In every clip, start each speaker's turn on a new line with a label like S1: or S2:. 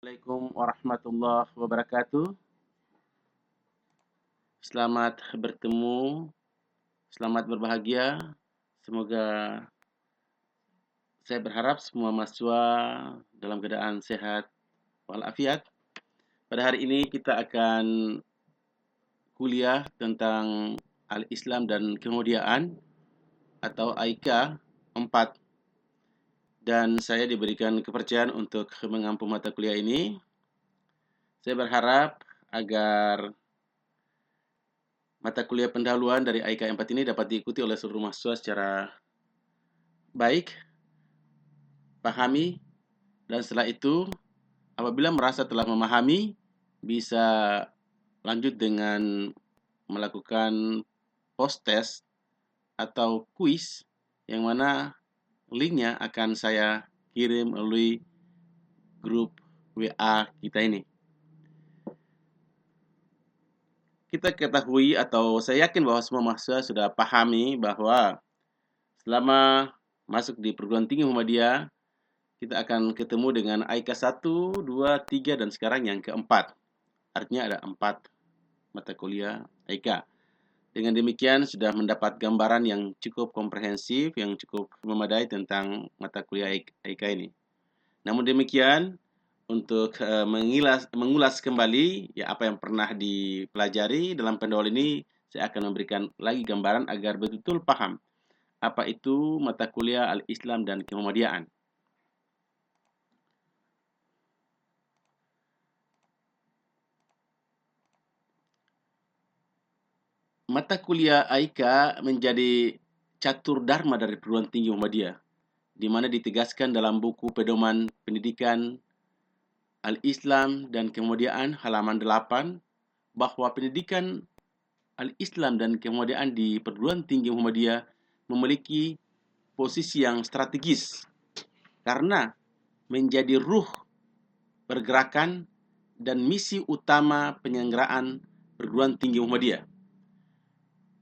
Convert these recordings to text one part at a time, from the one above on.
S1: Assalamualaikum warahmatullahi wabarakatuh. Selamat bertemu, selamat berbahagia. Semoga saya berharap semua mahasiswa dalam keadaan sehat walafiat. Pada hari ini kita akan kuliah tentang Al-Islam dan Kemudiaan atau AIKA 4. Dan saya diberikan kepercayaan untuk mengampu mata kuliah ini. Saya berharap agar mata kuliah pendahuluan dari AIKA 4 ini dapat diikuti oleh seluruh mahasiswa secara baik, pahami, dan setelah itu apabila merasa telah memahami, bisa lanjut dengan melakukan post test atau kuis yang mana linknya akan saya kirim melalui grup WA kita ini. Kita ketahui atau saya yakin bahwa semua mahasiswa sudah pahami bahwa selama masuk di perguruan tinggi Muhammadiyah, kita akan ketemu dengan AIKA 1, 2, 3, dan sekarang yang keempat. Artinya ada 4 mata kuliah AIKA. Dengan demikian sudah mendapat gambaran yang cukup komprehensif, yang cukup memadai tentang mata kuliah AIKA ini. Namun demikian, untuk mengulas kembali ya apa yang pernah dipelajari dalam pendahuluan ini, saya akan memberikan lagi gambaran agar betul-betul paham apa itu mata kuliah Al-Islam dan Kemuhammadiyaan. Mata kuliah AIKA menjadi catur dharma dari perguruan tinggi Muhammadiyah, di mana ditegaskan dalam buku pedoman pendidikan Al-Islam dan Kemuhammadiyaan halaman 8 bahwa pendidikan Al-Islam dan Kemuhammadiyaan di perguruan tinggi Muhammadiyah memiliki posisi yang strategis karena menjadi ruh pergerakan dan misi utama penyelenggaraan perguruan tinggi Muhammadiyah.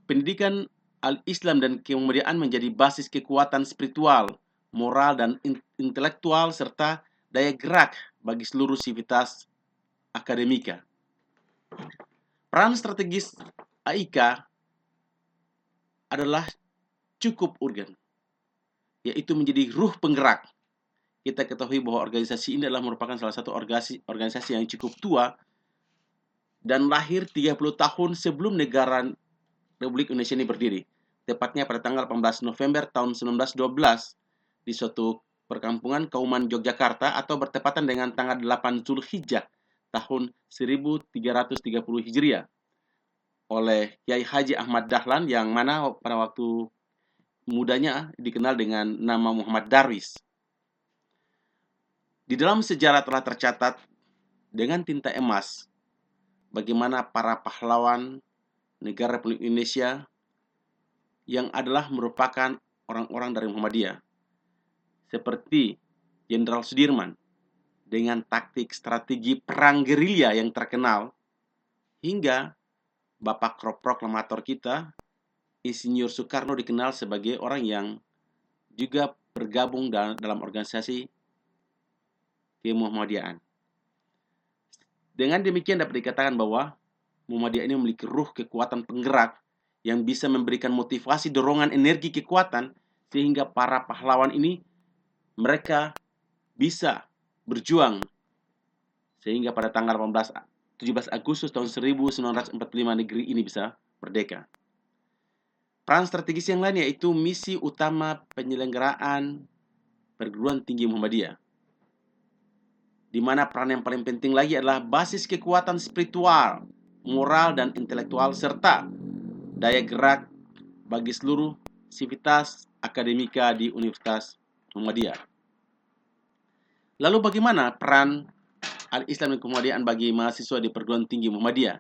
S1: Pendidikan Al-Islam dan Kemuhammadiyaan menjadi basis kekuatan spiritual, moral, dan intelektual serta daya gerak bagi seluruh sivitas akademika. Peran strategis AIKA adalah cukup urgen, yaitu menjadi ruh penggerak. Kita ketahui bahwa organisasi ini adalah merupakan salah satu organisasi yang cukup tua dan lahir 30 tahun sebelum negara Republik Indonesia ini berdiri. Tepatnya pada tanggal 18 November tahun 1912 di suatu perkampungan Kauman Yogyakarta atau bertepatan dengan tanggal 8 Zulhijjah tahun 1330 Hijriah oleh Kiai Haji Ahmad Dahlan yang mana pada waktu mudanya dikenal dengan nama Muhammad Darwis. Di dalam sejarah telah tercatat dengan tinta emas bagaimana para pahlawan negara Republik Indonesia yang adalah merupakan orang-orang dari Muhammadiyah seperti Jenderal Sudirman dengan taktik strategi perang gerilya yang terkenal hingga Bapak Proklamator kita Insinyur Soekarno dikenal sebagai orang yang juga bergabung dalam organisasi Kemuhammadiyaan. Dengan demikian dapat dikatakan bahwa Muhammadiyah ini memiliki ruh kekuatan penggerak yang bisa memberikan motivasi, dorongan, energi, kekuatan sehingga para pahlawan ini mereka bisa berjuang sehingga pada tanggal 17 Agustus tahun 1945 negeri ini bisa merdeka. Peran strategis yang lain yaitu misi utama penyelenggaraan perguruan tinggi Muhammadiyah, di mana peran yang paling penting lagi adalah basis kekuatan spiritual, moral, dan intelektual serta daya gerak bagi seluruh sivitas akademika di Universitas Muhammadiyah. Lalu bagaimana peran Al-Islam dan Kemuhammadiyaan bagi mahasiswa di perguruan tinggi Muhammadiyah?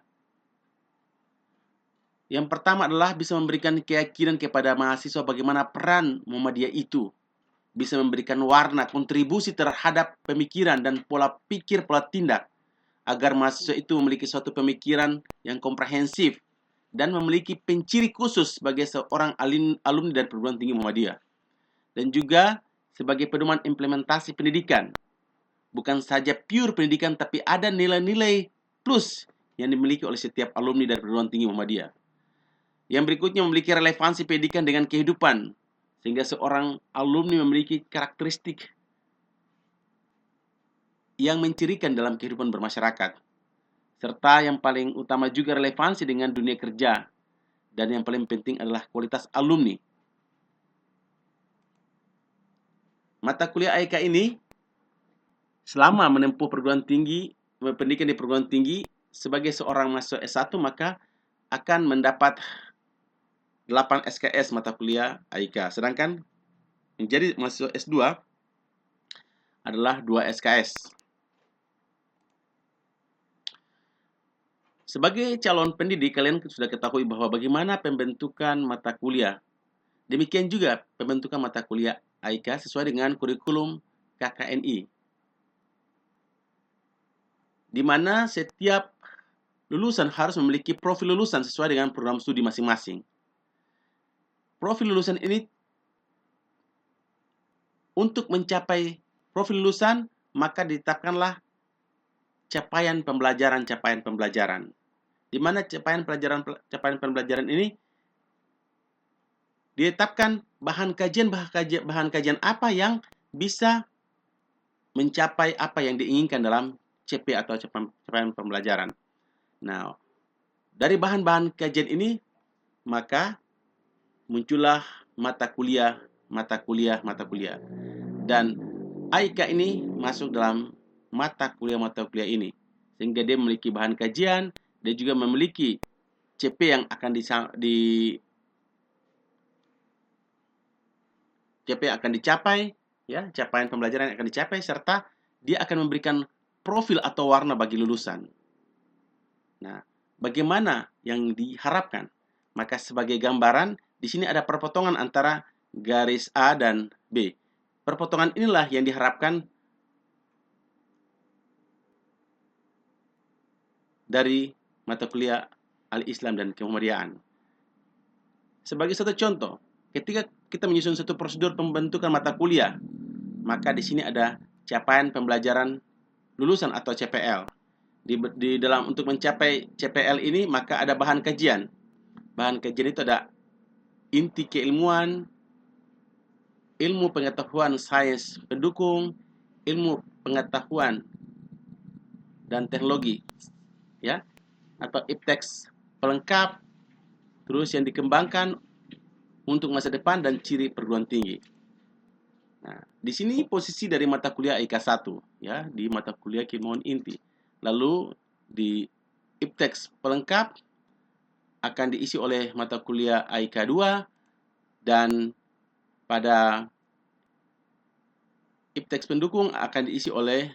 S1: Yang pertama adalah bisa memberikan keyakinan kepada mahasiswa bagaimana peran Muhammadiyah itu bisa memberikan warna, kontribusi terhadap pemikiran dan pola pikir, pola tindak agar mahasiswa itu memiliki suatu pemikiran yang komprehensif dan memiliki penciri khusus sebagai seorang alumni dari perguruan tinggi Muhammadiyah dan juga sebagai pedoman implementasi pendidikan bukan saja pure pendidikan, tapi ada nilai-nilai plus yang dimiliki oleh setiap alumni dari perguruan tinggi Muhammadiyah. Yang berikutnya, memiliki relevansi pendidikan dengan kehidupan, sehingga seorang alumni memiliki karakteristik yang mencirikan dalam kehidupan bermasyarakat. Serta yang paling utama juga relevansi dengan dunia kerja. Dan yang paling penting adalah kualitas alumni. Mata kuliah AIK ini selama menempuh perguruan tinggi, pendidikan di perguruan tinggi, sebagai seorang mahasiswa S1 maka akan mendapat 8 SKS mata kuliah AIK. Sedangkan menjadi mahasiswa S2 adalah 2 SKS. Sebagai calon pendidik, kalian sudah ketahui bahwa bagaimana pembentukan mata kuliah. Demikian juga pembentukan mata kuliah AIK sesuai dengan kurikulum KKNI. Di mana setiap lulusan harus memiliki profil lulusan sesuai dengan program studi masing-masing. Profil lulusan ini, untuk mencapai profil lulusan, maka ditetapkanlah capaian pembelajaran. Di mana capaian pembelajaran ini ditetapkan bahan kajian apa yang bisa mencapai apa yang diinginkan dalam CP atau capaian pembelajaran. Nah, dari bahan-bahan kajian ini maka muncullah mata kuliah. Dan AIK ini masuk dalam mata kuliah ini. Sehingga dia memiliki bahan kajian, dia juga memiliki CP yang akan dicapai, ya, capaian pembelajaran yang akan dicapai, serta dia akan memberikan profil atau warna bagi lulusan. Nah, bagaimana yang diharapkan? Maka sebagai gambaran, di sini ada perpotongan antara garis A dan B. Perpotongan inilah yang diharapkan dari mata kuliah Al-Islam dan Kemuhammadiyaan. Sebagai satu contoh, ketika kita menyusun satu prosedur pembentukan mata kuliah, maka di sini ada capaian pembelajaran lulusan atau CPL. Di dalam untuk mencapai CPL ini maka ada bahan kajian. Bahan kajian itu ada inti keilmuan, ilmu pengetahuan sains pendukung, ilmu pengetahuan dan teknologi, ya, atau IPTEX pelengkap, terus yang dikembangkan untuk masa depan dan ciri perguruan tinggi. Nah, di sini posisi dari mata kuliah AIK 1, ya, di mata kuliah keilmuan inti. Lalu di IPTEX pelengkap akan diisi oleh mata kuliah AIK 2, dan pada IPTEX pendukung akan diisi oleh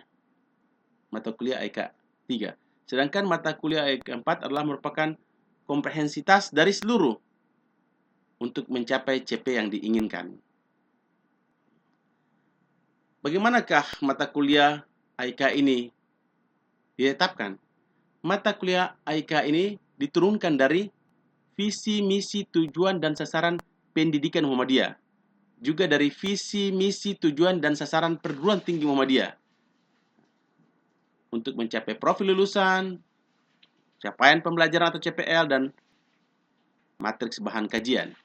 S1: mata kuliah AIK 3. Sedangkan mata kuliah AIK 4 adalah merupakan komprehensitas dari seluruh untuk mencapai CP yang diinginkan. Bagaimanakah mata kuliah AIK ini ditetapkan? Mata kuliah AIK ini diturunkan dari visi, misi, tujuan, dan sasaran pendidikan Muhammadiyah. Juga dari visi, misi, tujuan, dan sasaran perguruan tinggi Muhammadiyah. Untuk mencapai profil lulusan, capaian pembelajaran atau CPL, dan matriks bahan kajian.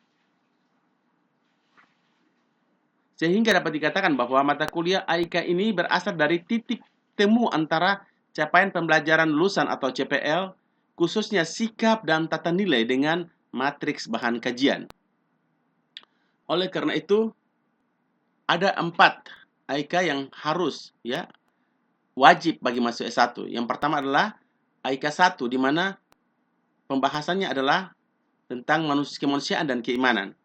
S1: Sehingga dapat dikatakan bahwa mata kuliah AIK ini berasal dari titik temu antara capaian pembelajaran lulusan atau CPL, khususnya sikap dan tata nilai dengan matriks bahan kajian. Oleh karena itu, ada 4 AIK yang harus, ya, wajib bagi mahasiswa S1. Yang pertama adalah AIK 1, di mana pembahasannya adalah tentang kemanusiaan dan keimanan.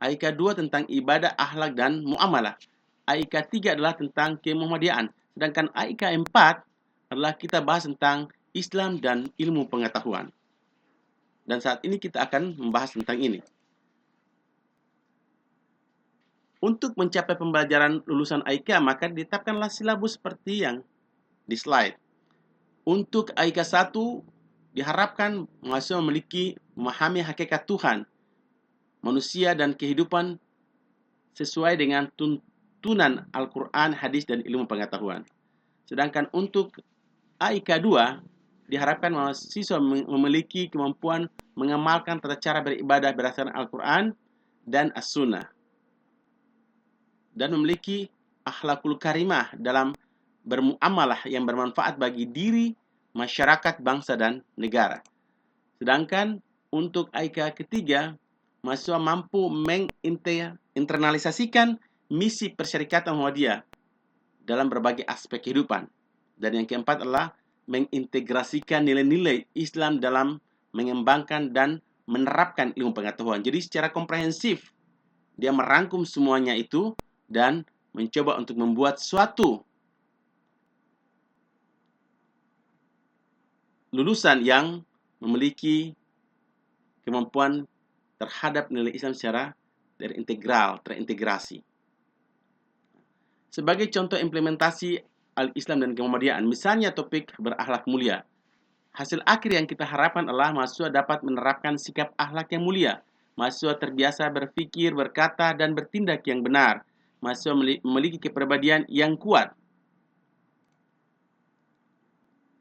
S1: AIK 2 tentang ibadah, akhlak, dan muamalah. AIK 3 adalah tentang kemuhammadiyaan. Sedangkan AIK 4 adalah kita bahas tentang Islam dan ilmu pengetahuan. Dan saat ini kita akan membahas tentang ini. Untuk mencapai pembelajaran lulusan AIK, maka ditetapkanlah silabus seperti yang di slide. Untuk AIK 1, diharapkan mahasiswa memahami hakikat Tuhan, manusia, dan kehidupan sesuai dengan tuntunan Al-Quran, hadis, dan ilmu pengetahuan. Sedangkan untuk AIK 2 diharapkan mahasiswa memiliki kemampuan mengamalkan tata cara beribadah berdasarkan Al-Quran dan As-Sunnah, dan memiliki akhlakul karimah dalam bermuamalah yang bermanfaat bagi diri, masyarakat, bangsa, dan negara. Sedangkan untuk AIK ketiga, mahasiswa mampu menginternalisasikan misi Persyarikatan Muhammadiyah dalam berbagai aspek kehidupan. Dan yang keempat adalah mengintegrasikan nilai-nilai Islam dalam mengembangkan dan menerapkan ilmu pengetahuan. Jadi secara komprehensif dia merangkum semuanya itu dan mencoba untuk membuat suatu lulusan yang memiliki kemampuan terhadap nilai Islam secara terintegrasi. Sebagai contoh implementasi Al-Islam dan Kemuhammadiyaan, misalnya topik berakhlak mulia. Hasil akhir yang kita harapkan adalah mahasiswa dapat menerapkan sikap akhlak yang mulia. Mahasiswa terbiasa berpikir, berkata, dan bertindak yang benar. Mahasiswa memiliki kepribadian yang kuat.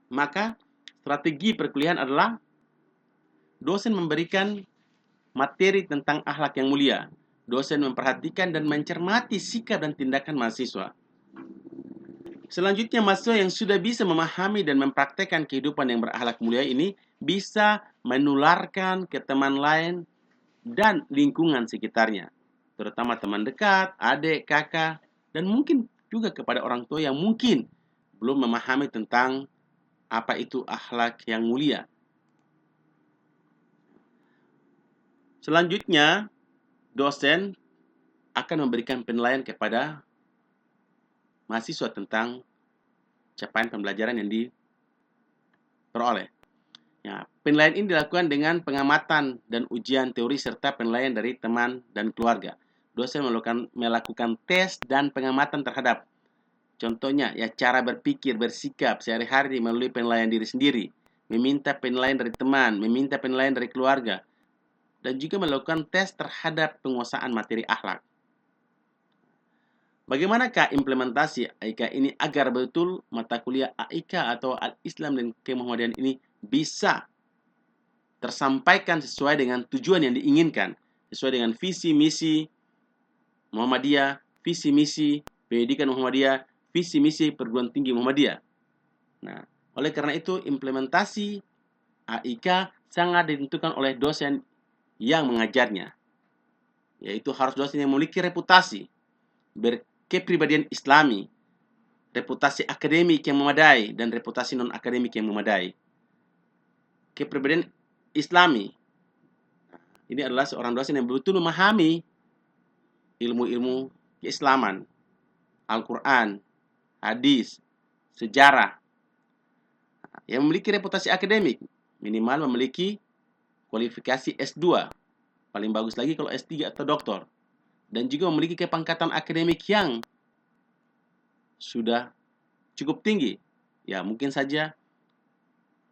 S1: Maka, strategi perkuliahan adalah dosen memberikan materi tentang akhlak yang mulia. Dosen memperhatikan dan mencermati sikap dan tindakan mahasiswa. Selanjutnya, mahasiswa yang sudah bisa memahami dan mempraktekkan kehidupan yang berakhlak mulia ini bisa menularkan ke teman lain dan lingkungan sekitarnya, terutama teman dekat, adik, kakak, dan mungkin juga kepada orang tua yang mungkin belum memahami tentang apa itu akhlak yang mulia. Selanjutnya, dosen akan memberikan penilaian kepada mahasiswa tentang capaian pembelajaran yang diperoleh. Ya, penilaian ini dilakukan dengan pengamatan dan ujian teori serta penilaian dari teman dan keluarga. Dosen melakukan tes dan pengamatan terhadap, contohnya, ya, cara berpikir, bersikap sehari-hari melalui penilaian diri sendiri, meminta penilaian dari teman, meminta penilaian dari keluarga, dan juga melakukan tes terhadap penguasaan materi akhlak. Bagaimanakah implementasi AIK ini agar betul mata kuliah AIK atau Al-Islam dan Kemuhammadiyaan ini bisa tersampaikan sesuai dengan tujuan yang diinginkan, sesuai dengan visi misi Muhammadiyah, visi misi pendidikan Muhammadiyah, visi misi perguruan tinggi Muhammadiyah. Nah, oleh karena itu implementasi AIK sangat ditentukan oleh dosen yang mengajarnya, yaitu harus dosen yang memiliki reputasi berkepribadian Islami, reputasi akademik yang memadai, dan reputasi non-akademik yang memadai. Kepribadian Islami ini adalah seorang dosen yang betul memahami ilmu-ilmu keislaman, Al-Quran, hadis, sejarah, yang memiliki reputasi akademik, minimal memiliki kualifikasi S2, paling bagus lagi kalau S3 atau doktor, dan juga memiliki kepangkatan akademik yang sudah cukup tinggi, ya mungkin saja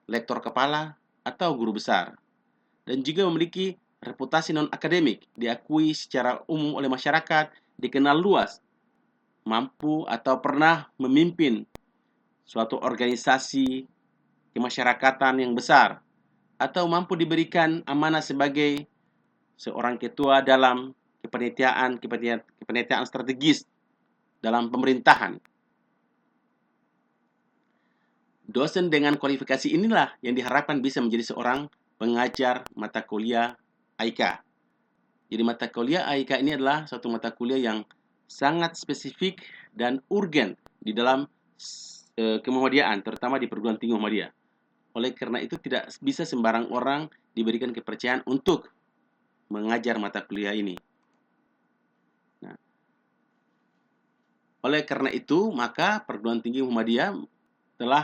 S1: lektor kepala atau guru besar, dan juga memiliki reputasi non-akademik, diakui secara umum oleh masyarakat, dikenal luas, mampu atau pernah memimpin suatu organisasi kemasyarakatan yang besar, atau mampu diberikan amanah sebagai seorang ketua dalam kepanitiaan strategis dalam pemerintahan. Dosen dengan kualifikasi inilah yang diharapkan bisa menjadi seorang pengajar mata kuliah AIK. Jadi mata kuliah AIK ini adalah suatu mata kuliah yang sangat spesifik dan urgen di dalam kemuhammadiyaan, terutama di perguruan tinggi Muhammadiyah. Oleh karena itu tidak bisa sembarang orang diberikan kepercayaan untuk mengajar mata kuliah ini. Nah, oleh karena itu maka perguruan tinggi Muhammadiyah telah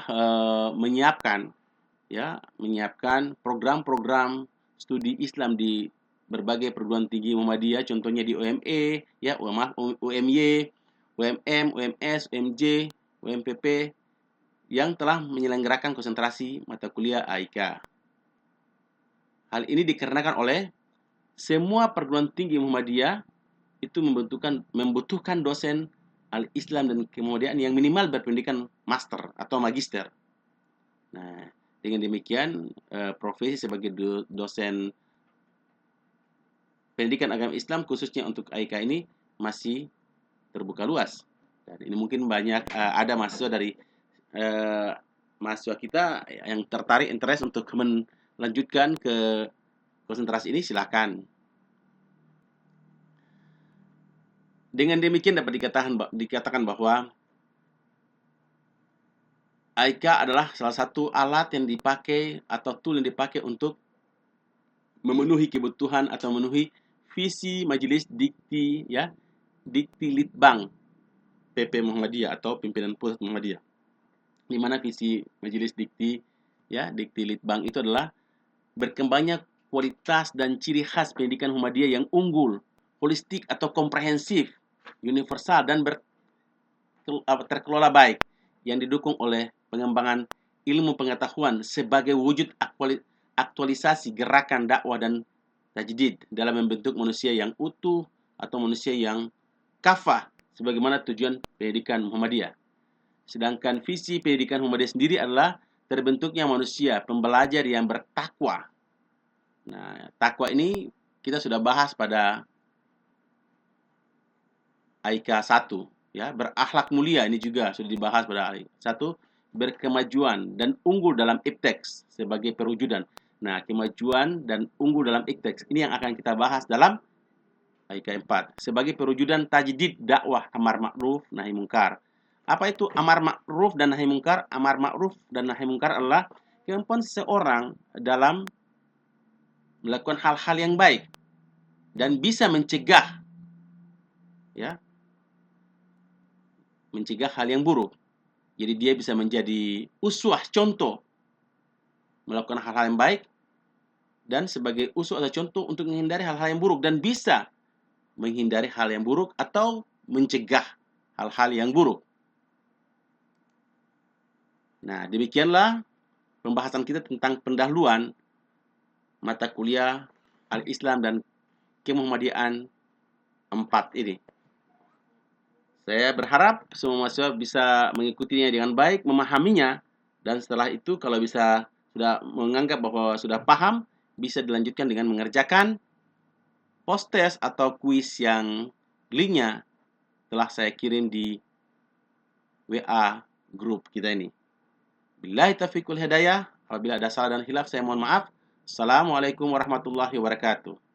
S1: menyiapkan program-program studi Islam di berbagai perguruan tinggi Muhammadiyah, contohnya di UME, UMY, UMM, UMS, UMJ, UMPP, yang telah menyelenggarakan konsentrasi mata kuliah AIK. Hal ini dikarenakan oleh semua perguruan tinggi Muhammadiyah itu membutuhkan dosen Al-Islam dan Kemuhammadiyaan yang minimal berpendidikan master atau magister. Nah, dengan demikian profesi sebagai dosen pendidikan agama Islam khususnya untuk AIK ini masih terbuka luas. Dan ini mungkin banyak ada mahasiswa dari mahasiswa kita yang tertarik interest untuk melanjutkan ke konsentrasi ini, silakan. Dengan demikian dapat dikatakan bahwa AIK adalah salah satu alat yang dipakai atau tool yang dipakai untuk memenuhi kebutuhan atau memenuhi visi Majelis Dikti Dikti Litbang PP Muhammadiyah atau pimpinan pusat Muhammadiyah. Di mana visi Majelis Dikti Dikti Litbang itu adalah berkembangnya kualitas dan ciri khas pendidikan Muhammadiyah yang unggul, holistik atau komprehensif, universal dan terkelola baik yang didukung oleh pengembangan ilmu pengetahuan sebagai wujud aktualisasi gerakan dakwah dan tajdid dalam membentuk manusia yang utuh atau manusia yang kafah sebagaimana tujuan pendidikan Muhammadiyah. Sedangkan visi pendidikan Muhammadiyah sendiri adalah terbentuknya manusia pembelajar yang bertakwa. Nah, takwa ini kita sudah bahas pada AIK 1. Berakhlak mulia ini juga sudah dibahas pada AIK 1. Berkemajuan dan unggul dalam ipteks sebagai perwujudan. Nah, kemajuan dan unggul dalam ipteks ini yang akan kita bahas dalam AIK 4. Sebagai perwujudan tajdid dakwah amar ma'ruf nahi mungkar. Apa itu amar ma'ruf dan nahi mungkar? Amar ma'ruf dan nahi mungkar adalah kemampuan seseorang dalam melakukan hal-hal yang baik dan bisa mencegah hal yang buruk. Jadi dia bisa menjadi uswah, contoh melakukan hal-hal yang baik dan sebagai uswah atau contoh untuk menghindari hal-hal yang buruk dan bisa menghindari hal yang buruk atau mencegah hal-hal yang buruk. Nah, demikianlah pembahasan kita tentang pendahuluan mata kuliah Al-Islam dan Kemuhammadiyaan 4 ini. Saya berharap semua mahasiswa bisa mengikutinya dengan baik, memahaminya, dan setelah itu kalau bisa sudah menganggap bahwa sudah paham, bisa dilanjutkan dengan mengerjakan post-test atau kuis yang linknya telah saya kirim di WA grup kita ini. Billahi taufiq wal hidayah. Apabila ada salah dan hilaf, saya mohon maaf. Assalamualaikum warahmatullahi wabarakatuh.